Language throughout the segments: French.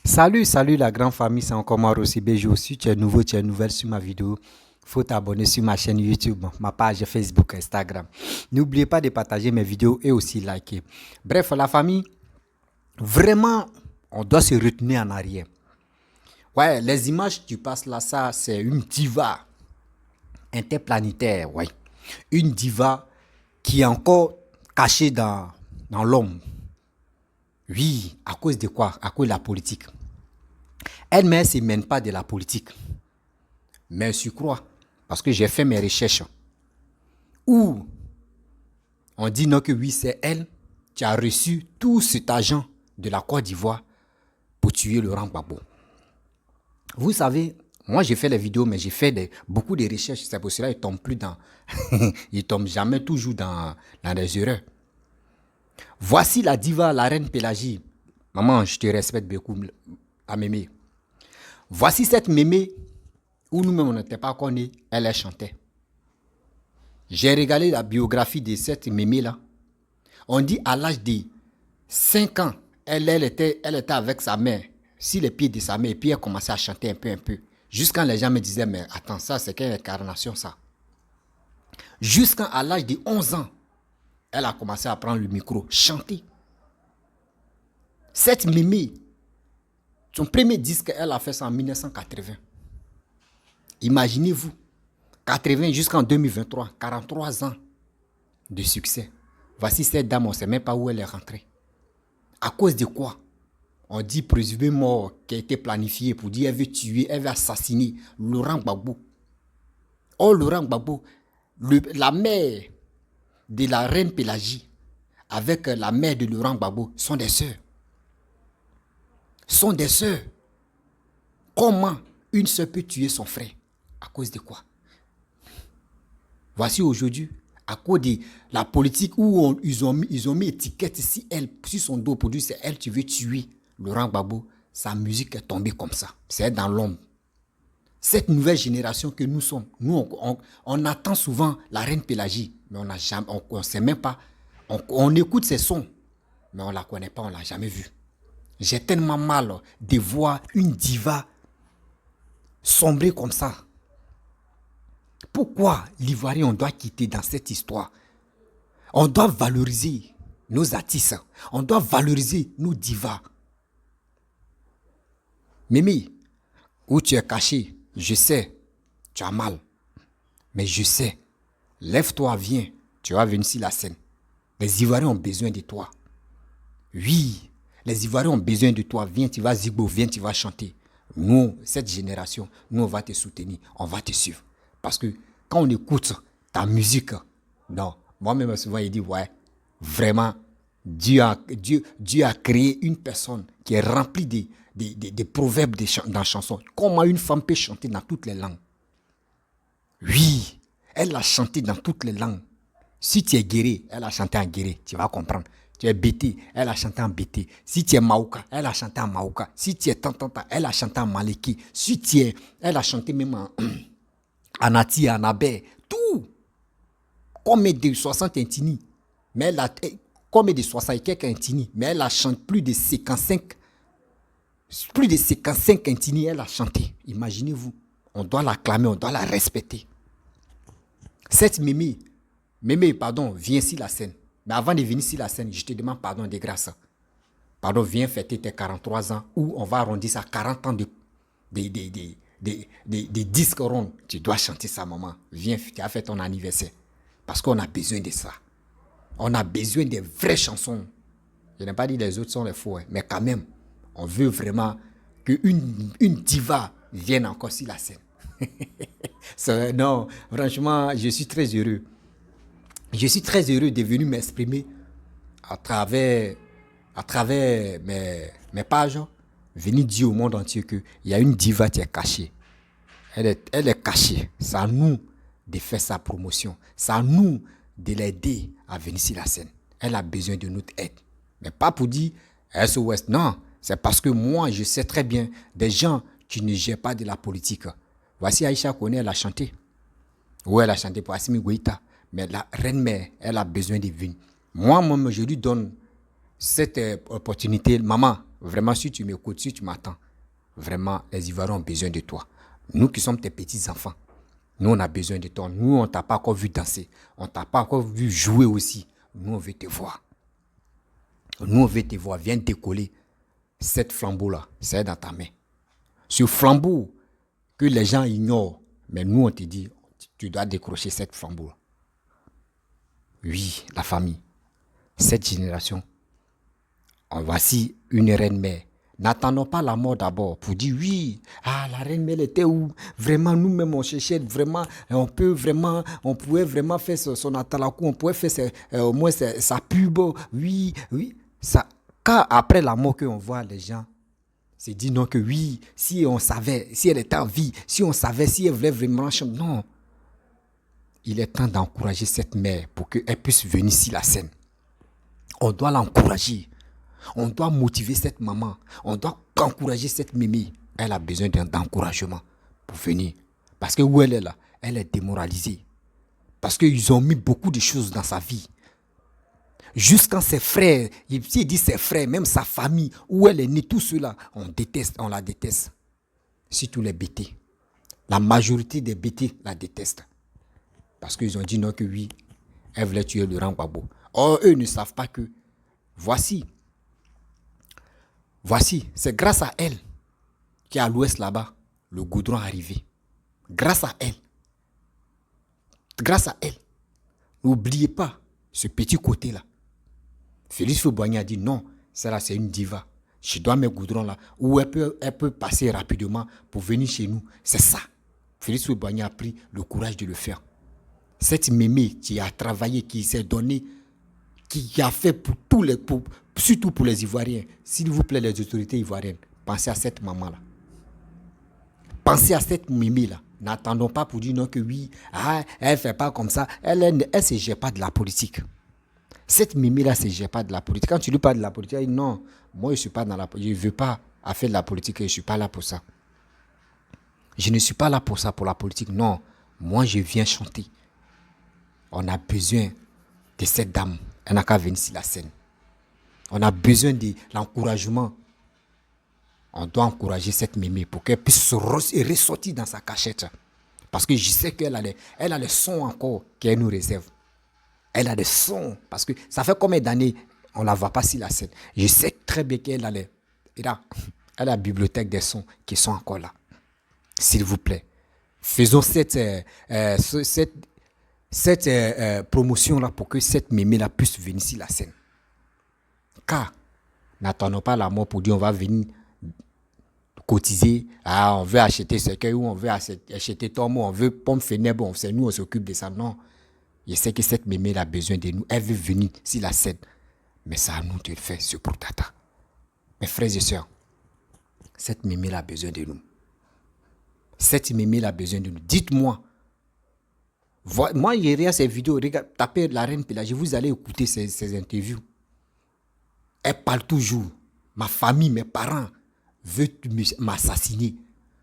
Salut la grande famille, c'est encore moi Rossi Bejo. Si tu es nouveau, tu es nouvelle sur ma vidéo, faut t'abonner sur ma chaîne YouTube, ma page Facebook, Instagram. N'oubliez pas de partager mes vidéos et aussi liker. Bref, la famille, vraiment, on doit se retenir en arrière. Ouais, les images que tu passes là, ça, c'est une diva interplanétaire, ouais. Une diva qui est encore cachée dans l'ombre. Oui, à cause de quoi? À cause de la politique. Elle-même ne se mène pas de la politique. Mais je crois, parce que j'ai fait mes recherches, où on dit non que oui, c'est elle qui a reçu tout cet argent de la Côte d'Ivoire pour tuer Laurent Gbagbo. Vous savez, moi j'ai fait les vidéos, mais j'ai fait beaucoup de recherches. C'est pour cela qu'ils ne tombent plus dans... ils ne tombent jamais toujours dans des erreurs. Voici la diva, la reine Pélagie. Maman, je te respecte beaucoup, à Mémé. Voici cette Mémé où nous-mêmes on n'était pas connus, elle chantait. J'ai regardé la biographie de cette Mémé-là. On dit à l'âge de 5 ans, elle était avec sa mère, sur les pieds de sa mère, et puis elle commençait à chanter un peu. Jusqu'à les gens me disaient, mais attends, ça c'est quelle incarnation ça? Jusqu'à l'âge de 11 ans, elle a commencé à prendre le micro, chanter. Cette Mémé, son premier disque, elle a fait ça en 1980. Imaginez-vous, 80 jusqu'en 2023, 43 ans de succès. Voici cette dame, on ne sait même pas où elle est rentrée. À cause de quoi? On dit présumé mort qui a été planifié pour dire elle veut tuer, elle veut assassiner Laurent Gbagbo. Oh, Laurent Gbagbo, la mère de la reine Pélagie avec la mère de Laurent Gbagbo sont des sœurs. Sont des sœurs. Comment une sœur peut tuer son frère? À cause de quoi? Voici aujourd'hui, à cause de la politique où ils ont mis étiquette si elle, sur son dos pour dire c'est elle qui veut tuer Laurent Gbagbo, sa musique est tombée comme ça. C'est dans l'ombre. Cette nouvelle génération que nous sommes, nous on attend souvent la reine Pélagie, mais on ne sait même pas, on écoute ses sons, mais on ne la connaît pas, on ne l'a jamais vue. J'ai tellement mal de voir une diva sombrer comme ça. Pourquoi l'Ivoirien, on doit quitter dans cette histoire? On doit valoriser nos artistes. On doit valoriser nos divas. Mimi, où tu es caché, je sais, tu as mal. Mais je sais, lève-toi, viens, tu vas venir sur la scène. Les Ivoiriens ont besoin de toi. Oui, les Ivoiriens ont besoin de toi. Viens, tu vas zigbo, viens, tu vas chanter. Nous, cette génération, nous, on va te soutenir, on va te suivre. Parce que quand on écoute ta musique, non, moi-même souvent il dit, ouais, vraiment, Dieu a créé une personne qui est remplie de proverbes dans la chanson. Comment une femme peut chanter dans toutes les langues? Oui, elle a chanté dans toutes les langues. Si tu es guéri, elle a chanté en guéri, tu vas comprendre. Tu es bété, elle a chanté en bété. Si tu es maouka, elle a chanté en maouka. Si tu es tantanta, elle a chanté en maliki. Si tu es, elle a chanté même en Anati, Anabé, tout. Comme de 60 intini. Mais elle a, comme de 60 et quelques intini. Mais elle a chanté plus de 55 intini, elle a chanté. Imaginez-vous. On doit l'acclamer, on doit la respecter. Cette Mémé, pardon, viens sur la scène. Mais avant de venir sur la scène, je te demande pardon de grâce. Pardon, viens fêter tes 43 ans ou on va arrondir ça à 40 ans de disques ronds. Tu dois chanter ça, maman. Viens, tu as fait ton anniversaire. Parce qu'on a besoin de ça. On a besoin de vraies chansons. Je n'ai pas dit les autres sont les faux, mais quand même, on veut vraiment qu'une diva vienne encore sur la scène. Non, franchement, je suis très heureux. Je suis très heureux de venir m'exprimer à travers mes pages, venir dire au monde entier qu'il y a une diva qui est cachée. Elle est cachée. C'est à nous de faire sa promotion. C'est à nous de l'aider à venir sur la scène. Elle a besoin de notre aide. Mais pas pour dire SOS. Non, c'est parce que moi, je sais très bien des gens qui ne gèrent pas de la politique. Voici Aïcha Kone, elle a chanté. Oui, elle a chanté pour Assimi Goïta. Mais la reine mère, elle a besoin de venir. Moi, je lui donne cette opportunité. Maman, Vraiment, si tu m'écoutes, si tu m'attends, vraiment, les Ivoiriens ont besoin de toi. Nous qui sommes tes petits-enfants, nous, on a besoin de toi. Nous, on ne t'a pas encore vu danser. On ne t'a pas encore vu jouer aussi. Nous, on veut te voir. Nous, on veut te voir. Viens décoller. Cette flambeau-là, c'est dans ta main. Ce flambeau que les gens ignorent, mais nous, on te dit, tu dois décrocher cette flambeau-là. Oui, la famille. Cette génération, voici une reine-mère. N'attendons pas la mort d'abord pour dire oui, la reine-mère était où? Vraiment, nous-mêmes, on cherchait vraiment, on pouvait vraiment faire son atalakou, on pouvait faire au moins sa pub. Oui. Ça, car après la mort qu'on voit les gens, c'est dit non que oui, si on savait, si elle était en vie, si on savait, si elle voulait vraiment chanter. Non. Il est temps d'encourager cette mère pour qu'elle puisse venir sur la scène. On doit l'encourager. On doit motiver cette maman. On doit encourager cette mémé. Elle a besoin d'encouragement pour venir. Parce que où elle est là, elle est démoralisée. Parce qu'ils ont mis beaucoup de choses dans sa vie. Jusqu'à ses frères, il dit ses frères, même sa famille, où elle est née, tout cela, on la déteste. Surtout les bêtés. La majorité des bêtés la détestent. Parce qu'ils ont dit non que oui, elle voulait tuer Laurent Gbagbo. Or, eux ne savent pas que, voici, c'est grâce à elle qu'à l'ouest là-bas, le goudron est arrivé. Grâce à elle. N'oubliez pas ce petit côté-là. Félix Houphouët-Boigny a dit non, celle-là c'est une diva. Je dois mes goudrons là, où elle peut passer rapidement pour venir chez nous. C'est ça. Félix Houphouët-Boigny a pris le courage de le faire. Cette mémé qui a travaillé, qui s'est donné, qui a fait surtout pour les Ivoiriens. S'il vous plaît, les autorités ivoiriennes, pensez à cette maman-là. Pensez à cette mémé-là. N'attendons pas pour dire non que oui, elle ne fait pas comme ça. Elle ne se gère pas de la politique. Cette mémé-là ne se gère pas de la politique. Quand tu lui parles de la politique, elle dit non, moi je ne suis pas dans la politique. Je ne veux pas faire de la politique et je ne suis pas là pour ça. Je ne suis pas là pour ça, pour la politique. Non, moi je viens chanter. On a besoin de cette dame. Elle n'a qu'à venir sur la scène. On a besoin de l'encouragement. On doit encourager cette mémé pour qu'elle puisse se ressortir dans sa cachette. Parce que je sais qu'elle a les sons encore qu'elle nous réserve. Elle a des sons. Parce que ça fait combien d'années on ne la voit pas sur la scène. Je sais très bien qu'elle a elle a la bibliothèque des sons qui sont encore là. S'il vous plaît. Faisons cette promotion-là pour que cette mémé-là puisse venir sur la scène. Car, n'attendons pas la mort pour dire on va venir cotiser, on veut acheter cercueil ou on veut acheter tombeau, on veut pomme funèbre, c'est nous on s'occupe de ça. Non, je sais que cette mémé a besoin de nous, elle veut venir sur la scène. Mais ça à nous de le faire, c'est pour Tata. Mes frères et sœurs, cette mémé a besoin de nous. Cette mémé a besoin de nous. Dites-moi, moi j'ai regardé ces vidéos, tapez la reine Pélagie, vous allez écouter ces interviews. Elle parle toujours. Ma famille, mes parents veulent m'assassiner.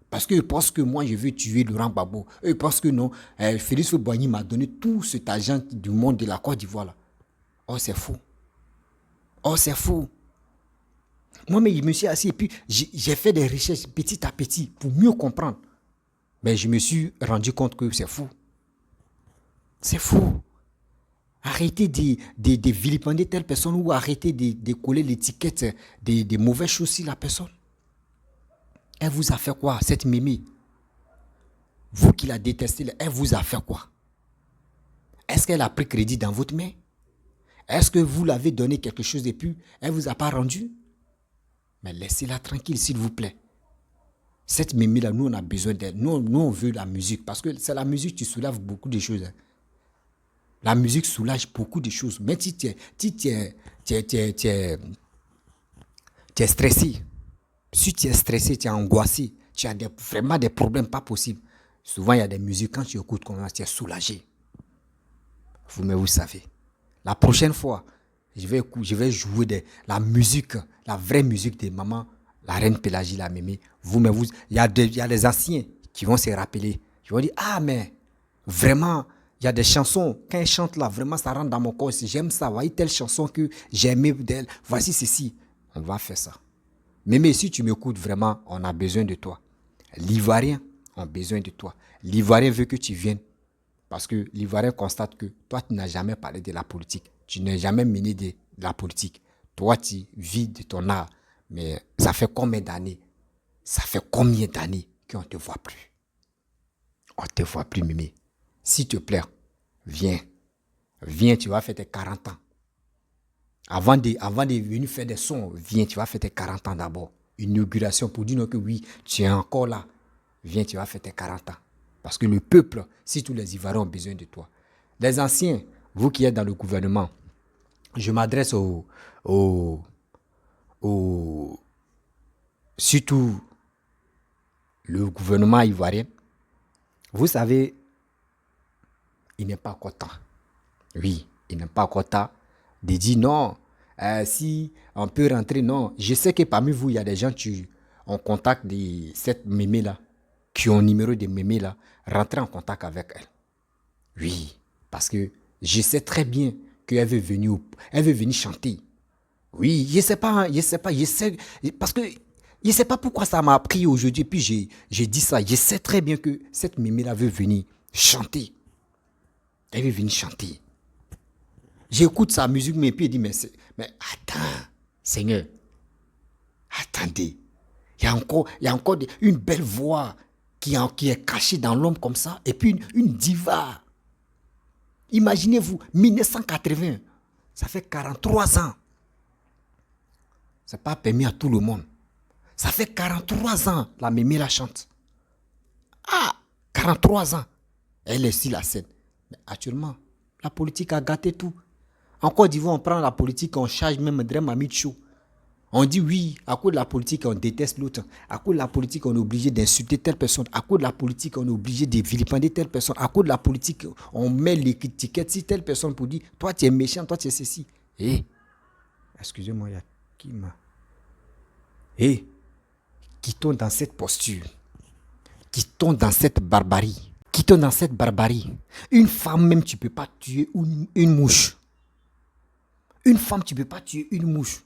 Parce qu'ils pensent que moi, je veux tuer Laurent Gbagbo. Eux pensent que non. Félix Houphouët-Boigny m'a donné tout cet argent du monde de la Côte d'Ivoire. Là. Oh, c'est faux. Moi, mais je me suis assis et puis j'ai fait des recherches petit à petit pour mieux comprendre. Mais je me suis rendu compte que c'est faux. C'est faux. Arrêtez de vilipender telle personne ou arrêtez de coller l'étiquette des mauvaises choses sur la personne. Elle vous a fait quoi, cette mémé? Vous qui la détestez, elle vous a fait quoi? Est-ce qu'elle a pris crédit dans votre main? Est-ce que vous l'avez donné quelque chose et puis elle ne vous a pas rendu? Mais laissez-la tranquille, s'il vous plaît. Cette mémé-là, nous, on a besoin d'elle. Nous, on veut la musique parce que c'est la musique qui soulève beaucoup de choses. La musique soulage beaucoup de choses. Mais si tu es stressé, si tu es stressé, tu es angoissé, tu as vraiment des problèmes pas possibles. Souvent, il y a des musiques, quand tu écoutes, tu es soulagé. Vous savez. La prochaine fois, je vais jouer la musique, la vraie musique de maman, la reine Pélagie, la mémé. Il y a des anciens qui vont se rappeler. Ils vont dire, mais vraiment, il y a des chansons, quand elle chante là, vraiment ça rentre dans mon corps. J'aime ça, voyez telle chanson que j'aimais d'elle. Voici ceci. On va faire ça. Mémé, si tu m'écoutes vraiment, on a besoin de toi. L'Ivoirien a besoin de toi. L'Ivoirien veut que tu viennes. Parce que l'Ivoirien constate que toi, tu n'as jamais parlé de la politique. Tu n'as jamais mené de la politique. Toi, tu vis de ton art. Mais ça fait combien d'années? Ça fait combien d'années qu'on ne te voit plus? On ne te voit plus, Mémé. S'il te plaît, viens. Viens, tu vas faire tes 40 ans. Avant de venir faire des sons, viens, tu vas faire tes 40 ans d'abord. Une inauguration pour dire que oui, tu es encore là. Viens, tu vas faire tes 40 ans. Parce que le peuple, si tous les Ivoiriens ont besoin de toi. Les anciens, vous qui êtes dans le gouvernement, je m'adresse surtout le gouvernement ivoirien. Vous savez, il n'est pas encore temps. Oui, il n'est pas encore temps de dire non. Si on peut rentrer, non. Je sais que parmi vous, il y a des gens qui ont contact de cette mémé-là, qui ont le numéro de mémé-là. Rentrez en contact avec elle. Oui, parce que je sais très bien qu'elle veut venir, chanter. Oui, je sais pas, parce que je sais pas pourquoi ça m'a pris aujourd'hui, puis j'ai dit ça. Je sais très bien que cette mémé-là veut venir chanter. Elle veut venir chanter. J'écoute sa musique, mais puis elle dit, mais attends, Seigneur, attendez. Il y a encore une belle voix qui est cachée dans l'homme comme ça, et puis une diva. Imaginez-vous, 1980, ça fait 43 ans. Ce n'est pas permis à tout le monde. Ça fait 43 ans, la mémé la chante. Ah, 43 ans. Elle est sur la scène. Mais actuellement, la politique a gâté tout. En Côte d'Ivoire, on prend la politique, on charge même Drem Amichou. On dit oui, à cause de la politique, on déteste l'autre. À cause de la politique, on est obligé d'insulter telle personne. À cause de la politique, on est obligé de vilipender telle personne. À cause de la politique, on met l'étiquette sur telle personne pour dire, toi tu es méchant, toi tu es ceci. Excusez-moi, il y a qui m'a... quittons dans cette posture. Quittons dans cette barbarie. Quittons dans cette barbarie. Une femme même, tu ne peux pas tuer une mouche. Une femme, tu ne peux pas tuer une mouche.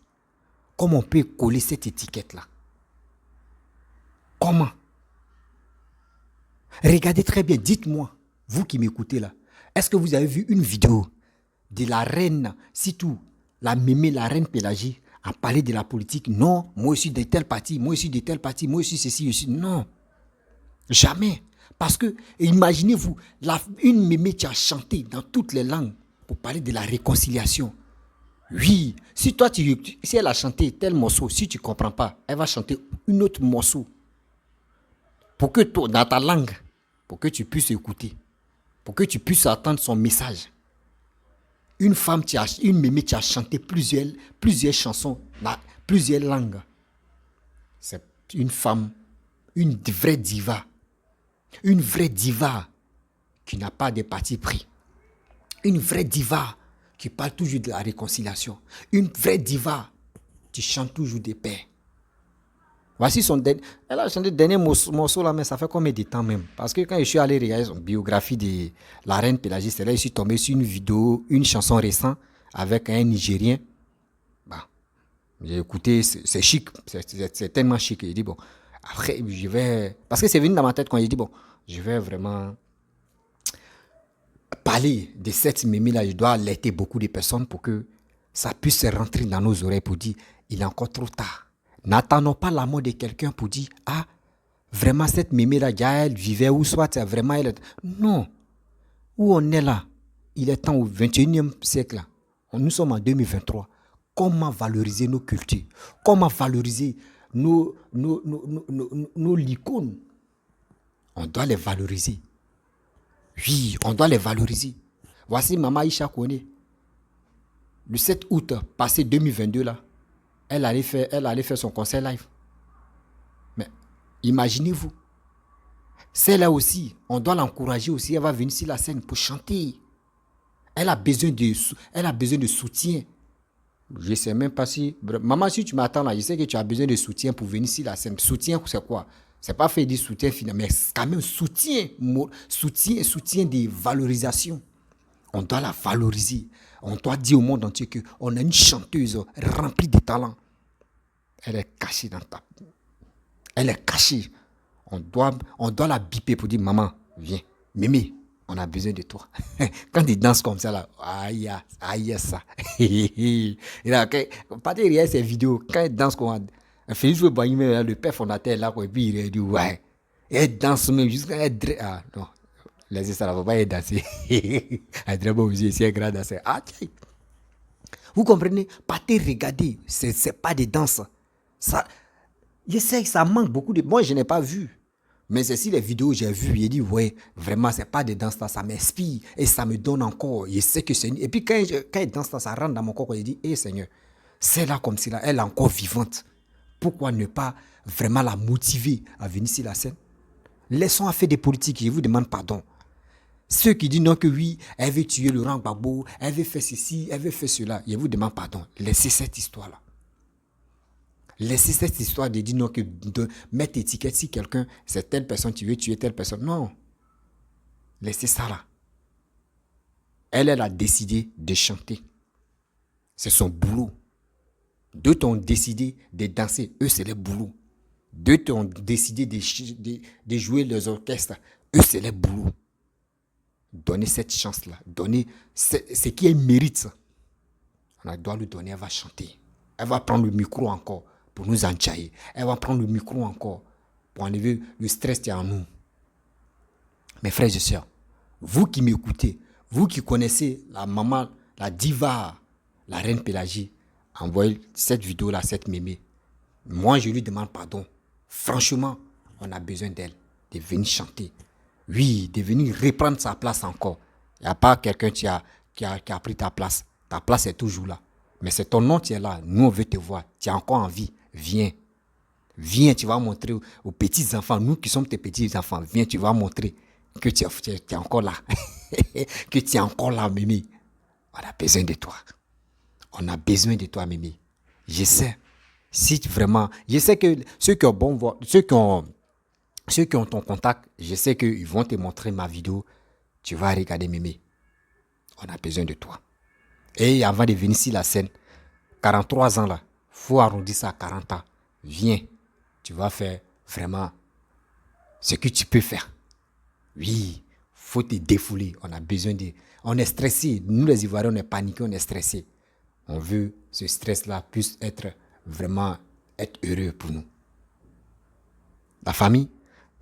Comment on peut coller cette étiquette-là? Comment? Regardez très bien, dites-moi, vous qui m'écoutez là, est-ce que vous avez vu une vidéo de la reine, surtout la mémé, la reine Pélagie, à parler de la politique? Non, moi aussi de tel parti, moi aussi de tel parti, moi aussi ceci, aussi. Non, jamais. Parce que, imaginez-vous, une mémé qui a chanté dans toutes les langues pour parler de la réconciliation. Oui, si elle a chanté tel morceau, si tu ne comprends pas, elle va chanter un autre morceau. Pour que toi, dans ta langue, pour que tu puisses écouter, pour que tu puisses entendre son message. Une mémé qui a chanté plusieurs chansons dans plusieurs langues. C'est une femme, une vraie diva. Une vraie diva qui n'a pas de parti pris. Une vraie diva qui parle toujours de la réconciliation. Une vraie diva qui chante toujours de paix. Voici son dernier. Elle a chanté le dernier morceau là, mais ça fait combien de temps même? Parce que quand je suis allé regarder son biographie de la reine Pélagie, c'est là que je suis tombé sur une vidéo, une chanson récente avec un Nigérien. Bah, j'ai écouté, c'est chic, c'est tellement chic. Il dit bon, après je vais. Parce que c'est venu dans ma tête quand il dit bon, je vais vraiment parler de cette mémie-là, je dois alerter beaucoup de personnes pour que ça puisse rentrer dans nos oreilles pour dire, il est encore trop tard. N'attendons pas la mort de quelqu'un pour dire, ah, vraiment cette mémie-là, elle vivait où soit, vraiment elle... Non. Où on est là, il est temps au 21e siècle, nous sommes en 2023. Comment valoriser nos cultures? Comment valoriser nos icônes? On doit les valoriser. Oui, on doit les valoriser. Voici Maman Aïcha Kone. Le 7 août passé 2022, là, elle allait faire son concert live. Mais imaginez-vous. Celle-là aussi, on doit l'encourager aussi. Elle va venir sur la scène pour chanter. Elle a besoin de soutien. Je ne sais même pas si... Maman, si tu m'attends là, je sais que tu as besoin de soutien pour venir sur la scène. Soutien, c'est quoi? C'est pas fait du soutien final, mais quand même soutien de valorisation. On doit la valoriser. On doit dire au monde entier qu'on a une chanteuse remplie de talent. Elle est cachée dans ta... Elle est cachée. On doit la biper pour dire, maman, viens. Mémé, on a besoin de toi. Quand il danse comme ça, là, aïe, aïe, ça. Et là, pas de regarder ces vidéos. Quand il danse comme Félix Boigny, le père fondateur, là, et puis il dit, ouais. Et elle danse même jusqu'à être... Ah, non. Laissez ça, là, il ne faut pas y danser. Elle très beau aussi, c'est un grand danseur. Ah, tiens. Vous comprenez? Pas te regarder. C'est pas des danses. Ça, je sais que ça manque beaucoup de... Moi, je n'ai pas vu. Mais c'est si les vidéos j'ai vues, j'ai dit, ouais, vraiment, c'est pas des danses là, ça m'inspire et ça me donne encore. Je sais que c'est... Et puis quand elle danse là, ça rentre dans mon corps, je dis, hé Seigneur, c'est là comme si là, elle est encore vivante. Pourquoi ne pas vraiment la motiver à venir sur la scène? Laissons à faire des politiques, je vous demande pardon. Ceux qui disent non que oui, elle veut tuer Laurent Gbagbo, elle veut faire ceci, elle veut faire cela, je vous demande pardon. Laissez cette histoire-là. Laissez cette histoire de dire non, que de mettre étiquette si quelqu'un, c'est telle personne, tu veux tuer telle personne. Non. Laissez ça là. Elle a décidé de chanter. C'est son boulot. D'autres ont décidé de danser. Eux, c'est leur boulot. D'autres ont décidé de jouer les orchestres. Eux, c'est leur boulot. Donnez cette chance-là. Donnez ce qui est mérite. On doit lui donner. Elle va chanter. Elle va prendre le micro encore pour nous enjailler. Elle va prendre le micro encore pour enlever le stress qui est en nous. Mes frères et sœurs, vous qui m'écoutez, vous qui connaissez la maman, la diva, la reine Pélagie, envoyez cette vidéo-là, cette mémé. Moi, je lui demande pardon. Franchement, on a besoin d'elle, de venir chanter. Oui, de venir reprendre sa place encore. Il n'y a pas quelqu'un qui a pris ta place. Ta place est toujours là. Mais c'est ton nom qui est là. Nous, on veut te voir. Tu es encore en vie. Viens. Viens, tu vas montrer aux petits-enfants, nous qui sommes tes petits-enfants, viens, tu vas montrer que tu es encore là. Que tu es encore là, Mémé. On a besoin de toi. On a besoin de toi, Mémé. Je sais. Si vraiment, je sais que ceux qui ont ton contact, je sais qu'ils vont te montrer ma vidéo. Tu vas regarder, Mémé. On a besoin de toi. Et avant de venir sur la scène, 43 ans là, faut arrondir ça à 40 ans. Viens, tu vas faire vraiment ce que tu peux faire. Oui, faut te défouler. On a besoin de... On est stressé. Nous les Ivoiriens, on est paniqués, on est stressé. On veut ce stress-là puisse être vraiment être heureux pour nous. La famille,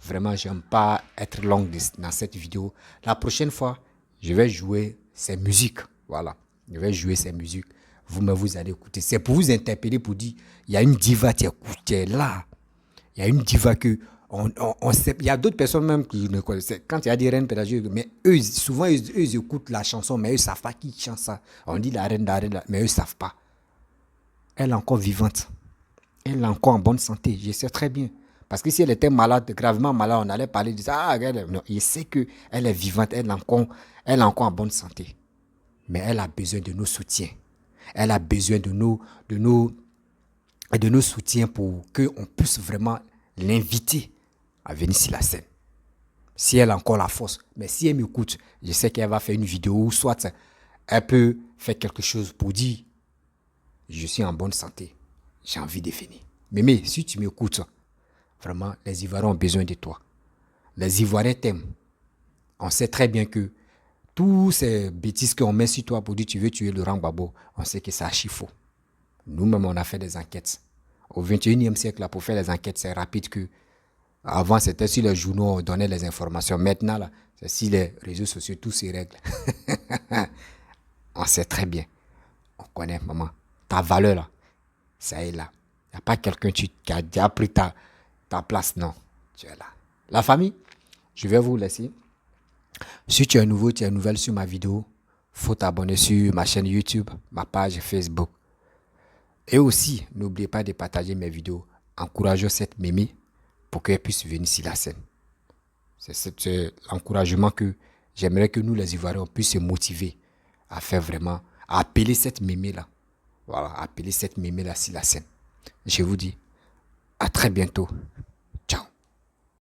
vraiment, j'aime pas être longue dans cette vidéo. La prochaine fois, je vais jouer ces musiques. Voilà. Je vais jouer ces musiques. Vous allez écouter. C'est pour vous interpeller, pour dire, il y a une diva qui est là. Il y a une diva que... il y a d'autres personnes même qui ne connaissent. Quand il y a des reines pédagogiques, mais eux, souvent, eux écoutent la chanson, mais eux ne savent pas qui chante ça. On dit la reine, mais eux ne savent pas. Elle est encore vivante. Elle est encore en bonne santé. Je sais très bien. Parce que si elle était malade, gravement malade, on allait parler de ça. Ah, non, je sais qu'elle est vivante, elle est encore en bonne santé. Mais elle a besoin de nos soutiens. Elle a besoin de nos soutiens pour qu'on puisse vraiment l'inviter à venir sur la scène. Si elle a encore la force, mais si elle m'écoute, je sais qu'elle va faire une vidéo ou soit elle peut faire quelque chose pour dire je suis en bonne santé, j'ai envie de finir. Mais si tu m'écoutes, vraiment, les Ivoiriens ont besoin de toi. Les Ivoiriens t'aiment. On sait très bien que tous ces bêtises qu'on met sur toi pour dire tu veux tuer Laurent Gbagbo, on sait que c'est archi faux. Nous-mêmes, on a fait des enquêtes. Au 21e siècle, là, pour faire les enquêtes, c'est rapide que... Avant, c'était sur les journaux, on donnait les informations. Maintenant, là, c'est sur les réseaux sociaux, tout se règle. On sait très bien. On connaît, maman. Ta valeur, là, ça est là. Il n'y a pas quelqu'un qui a déjà pris ta place, non. Tu es là. La famille, je vais vous laisser. Si tu es nouveau, tu es nouvelle sur ma vidéo, faut t'abonner sur ma chaîne YouTube, ma page Facebook. Et aussi, n'oubliez pas de partager mes vidéos. Encourageons cette mémé pour qu'elle puisse venir sur la scène. C'est l'encouragement que j'aimerais que nous, les Ivoiriens, puissions se motiver à faire vraiment, à appeler cette mémé-là. Voilà, appeler cette mémé-là sur la scène. Je vous dis à très bientôt.